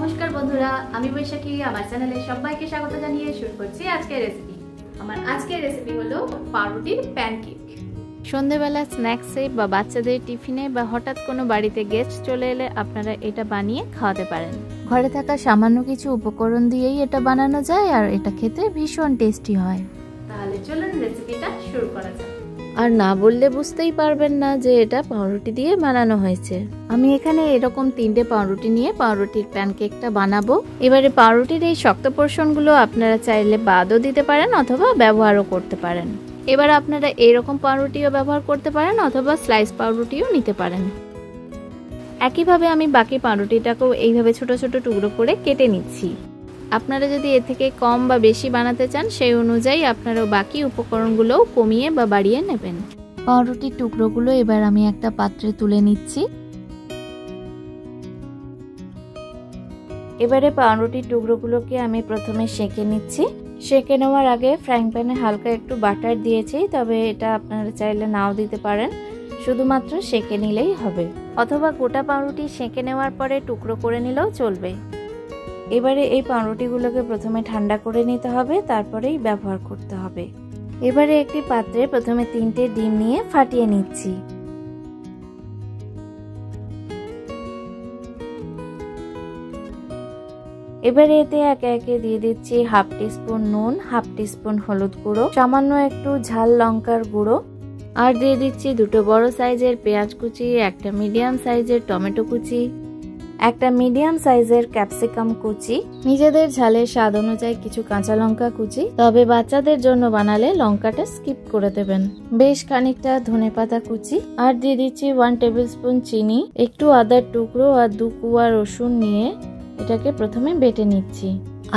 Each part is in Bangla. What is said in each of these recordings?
নমস্কার বন্ধুরা, আমি বৈশাখী। আমার চ্যানেলে সবাইকে স্বাগত জানিয়ে শুরু করছি আজকের রেসিপি। আমার আজকের রেসিপি হলো পাউরুটির প্যানকেক। সন্ধ্যাবেলা স্ন্যাক্সে বা বাচ্চাদের টিফিনে বা হঠাৎ কোনো বাড়িতে গেস্ট চলে এলে আপনারা এটা বানিয়ে খাওয়াতে পারেন। ঘরে থাকা সামান্য কিছু উপকরণ দিয়েই এটা বানানো যায় আর এটা খেতে ভীষণ টেস্টি হয়। তাহলে চলুন রেসিপিটা শুরু করা যাক। আর না বললে বুঝতেই পারবেন না যে এটা পাউরুটি দিয়ে বানানো হয়েছে। আমি এখানে এরকম 3টে পাউরুটি নিয়ে পাউরুটির প্যানকেকটা বানাবো। এবারে পাউরুটির এই শক্ত পোর্শনগুলো আপনারা চাইলে বাদও দিতে পারেন অথবা ব্যবহারও করতে পারেন। এবার আপনারা এরকম পাউরুটিও ব্যবহার করতে পারেন অথবা স্লাইস পাউরুটিও নিতে পারেন। একইভাবে আমি বাকি পাউরুটিটাকেও এইভাবে ছোট ছোট টুকরো করে কেটে নিচ্ছি। আপনারা যদি এর থেকে কম বা বেশি বানাতে চান সেই অনুযায়ী আপনারা বাকি উপকরণগুলোও কমিয়ে বা বাড়িয়ে নেবেন। পাউরুটির টুকরোগুলো এবার আমি একটা পাত্রে তুলে নিচ্ছি। এবারে পাউরুটির টুকরোগুলোকে আমি প্রথমে সেঁকে নিচ্ছি। সেঁকে নেওয়ার আগে ফ্রাইং প্যানে হালকা একটু বাটার দিয়েছি, তবে এটা আপনারা চাইলে নাও দিতে পারেন, শুধুমাত্র সেঁকে নিলেই হবে। অথবা গোটা পাউরুটি সেঁকে নেওয়ার পরে টুকরো করে নিলেও চলবে। এবারে এই পাউরুটিগুলোকে প্রথমে ঠান্ডা করে নিতে হবে, তারপরেই ব্যবহার করতে হবে। এবারে একটি পাত্রে প্রথমে 3টে ডিম নিয়ে ফাটিয়ে নিচ্ছি। এবারে এতে একে একে দিয়ে দিচ্ছি হাফ টিস্পুন নুন, হাফ টিস্পুন হলুদ গুঁড়ো, সামান্য একটু ঝাল লঙ্কার গুঁড়ো, আর দিয়ে দিচ্ছি 2টো বড় সাইজের পেঁয়াজ কুচি, একটা মিডিয়াম সাইজের টমেটো কুচি, একটা মিডিয়াম সাইজের ক্যাপসিকাম কুচি, নিজেদের ঝালের স্বাদ অনুযায়ী কিছু কাঁচা লঙ্কা কুচি, তবে বাচ্চাদের জন্য বানালে লঙ্কাটা স্কিপ করে দেবেন, বেশ খানিকটা ধনেপাতা কুচি, আর দিয়ে দিচ্ছি 1 টেবিল স্পুন চিনি, একটু আদার টুকরো আর 2 কোয়া রসুন নিয়ে এটাকে প্রথমে বেটে নিচ্ছি।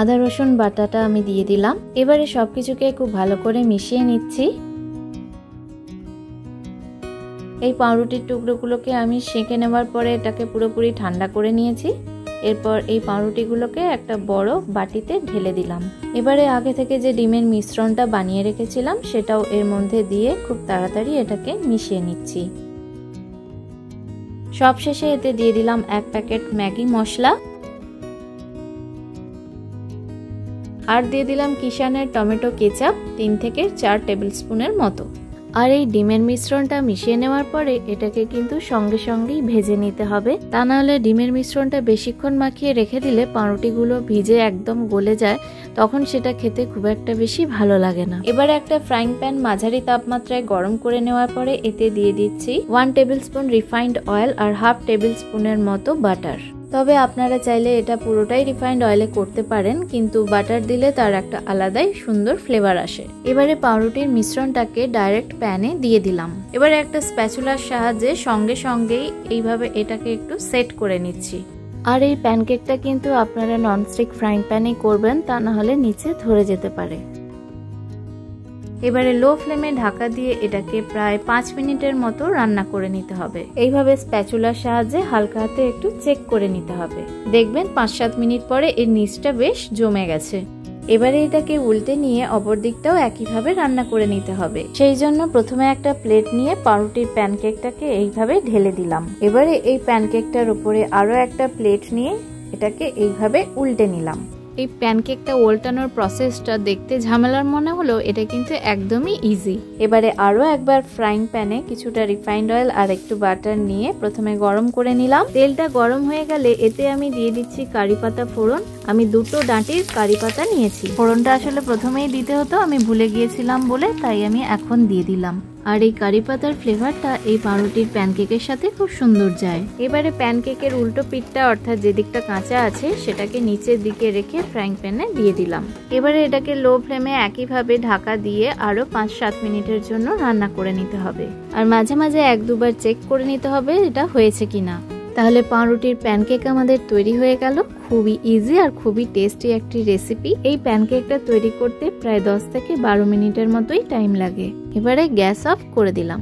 আদা রসুন বাটাটা আমি দিয়ে দিলাম। এবারে সবকিছুকে খুব ভালো করে মিশিয়ে নিচ্ছি। এই পাউরুটির টুকরোগুলোকে আমি সেঁকে নেওয়ার পরে এটাকে পুরোপুরি ঠান্ডা করে নিয়েছি। এরপর এই পাউরুটিগুলোকে একটা বড় বাটিতে ঢেলে দিলাম। এবারে আগে থেকে যে ডিমের মিশ্রণটা বানিয়ে রেখেছিলাম সেটাও এর মধ্যে দিয়ে খুব তাড়াতাড়ি এটাকে মিশিয়ে নিচ্ছি। সবশেষে এতে দিয়ে দিলাম 1 প্যাকেট ম্যাগি মশলা, আর দিয়ে দিলাম কিষানের টমেটো কেচাপ 3 থেকে 4 টেবিল স্পুনের মতো। আর এই ডিমের মিশ্রণটা মিশিয়ে নেওয়ার পরে এটাকে কিন্তু সঙ্গে সঙ্গেই ভেজে নিতে হবে, তা নাহলে ডিমের মিশ্রণটা বেশিক্ষণ মাখিয়ে রেখে দিলে পাউরুটিগুলো ভিজে একদম গলে যায়, তখন সেটা খেতে খুব একটা বেশি ভালো লাগে না। এবারে একটা ফ্রাইং প্যান মাঝারি তাপমাত্রায় গরম করে নেওয়ার পরে এতে দিয়ে দিচ্ছি 1 টেবিল স্পুন রিফাইন্ড অয়েল আর হাফ টেবিল স্পুনের মতো বাটার। তবে আপনারা চাইলে এটা পুরোটাই রিফাইন্ড অয়েলে করতে পারেন, কিন্তু বাটার দিলে তার একটা আলাদাই সুন্দর ফ্লেভার আসে। এবারে পাউরুটির মিশ্রণটাকে ডাইরেক্ট প্যানে দিয়ে দিলাম। এবারে একটা স্প্যাচুলার সাহায্যে সঙ্গে সঙ্গেই এইভাবে এটাকে একটু সেট করে নিচ্ছি। আর এই প্যানকেকটা কিন্তু আপনারা ননস্টিক ফ্রাইং প্যানেই করবেন, তা না হলে নিচে ধরে যেতে পারে। এবারে লো ফ্লেমে ঢাকা দিয়ে এটাকে প্রায় 5 মিনিটের মতো রান্না করে নিতে হবে। এইভাবে স্প্যাচুলার সাহায্যে হালকা হাতে একটু চেক করে নিতে হবে। দেখবেন 5-7 মিনিট পরে এর নিচটা বেশ জমে গেছে। এবারে এটাকে উল্টে নিয়ে অপর দিকটাও একইভাবে রান্না করে নিতে হবে। সেই জন্য প্রথমে একটা প্লেট নিয়ে পাউরুটির প্যানকেকটাকে এইভাবে ঢেলে দিলাম। এবারে এই প্যানকেকটার উপরে আরো একটা প্লেট নিয়ে এটাকে এইভাবে উল্টে নিলাম। এই প্যানকেকটা উল্টানোর প্রসেসটা দেখতে ঝামেলার মনে হলেও এটা কিন্তু একদমই ইজি। এবারে আরো একবার ফ্রাইং প্যানে কিছুটা রিফাইন্ড অয়েল আর একটু বাটার নিয়ে প্রথমে গরম করে নিলাম। তেলটা গরম হয়ে গেলে এতে আমি দিয়ে দিচ্ছি কারি পাতা ফোড়ন। আমি 2টো ডাঁটির কারি পাতা নিয়েছি। ফোড়নটা আসলে প্রথমেই দিতে হতো, আমি ভুলে গিয়েছিলাম বলে তাই আমি এখন দিয়ে দিলাম। আর এই কারি পাতার ফ্লেভারটা এই পাউরুটির প্যানকেকের সাথে খুব সুন্দর যায়। এবারে প্যানকেকের উল্টো পিঠটা অর্থাৎ যে দিকটা কাঁচা আছে সেটাকে নিচের দিকে রেখে ফ্রাইং প্যানে দিয়ে দিলাম। এবারে এটাকে লো ফ্লেমে একইভাবে ঢাকা দিয়ে আরো 5-7 মিনিটের জন্য রান্না করে নিতে হবে। আর মাঝে মাঝে 1-2 বার চেক করে নিতে হবে এটা হয়েছে কিনা। তাহলে পাউরুটির প্যানকেক আমাদের তৈরি হয়ে গেল। খুবই ইজি আর খুবই টেস্টি একটি রেসিপি। এই প্যানকেকটা তৈরি করতে প্রায় 10 থেকে 12 মিনিটের মতোই টাইম লাগে। এবারে গ্যাস অফ করে দিলাম।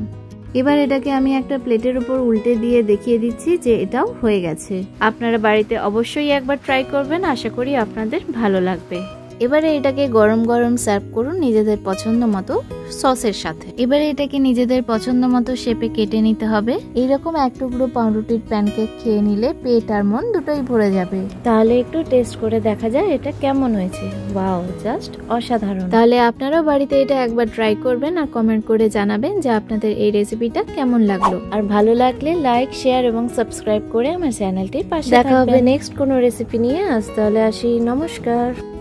এবার এটাকে আমি একটা প্লেটের উপর উল্টে দিয়ে দেখিয়ে দিচ্ছি যে এটাও হয়ে গেছে। আপনারা বাড়িতে অবশ্যই একবার ট্রাই করবেন, আশা করি আপনাদের ভালো লাগবে। এবারে এটাকে গরম গরম সার্ভ করুন নিজেদের পছন্দ মতো সসের সাথে। এবারে এটাকে নিজেদের পছন্দ মতো শেপে কেটে নিতে হবে। এইরকম এক টুকরো পাউরুটির প্যানকেক খেয়ে নিলে পেট আর মন দুটোই ভরে যাবে। তাহলে একটু টেস্ট করে দেখা যায় এটা কেমন হয়েছে। ওয়াও, জাস্ট অসাধারণ। তাহলে আপনারাও বাড়িতে এটা একবার ট্রাই করবেন আর কমেন্ট করে জানাবেন যে আপনাদের এই রেসিপিটা কেমন লাগলো। আর ভালো লাগলে লাইক, শেয়ার এবং সাবস্ক্রাইব করে আমার চ্যানেলটির পাশে দেখা হবে নেক্সট কোনো রেসিপি নিয়ে। আজ তাহলে আসি, নমস্কার।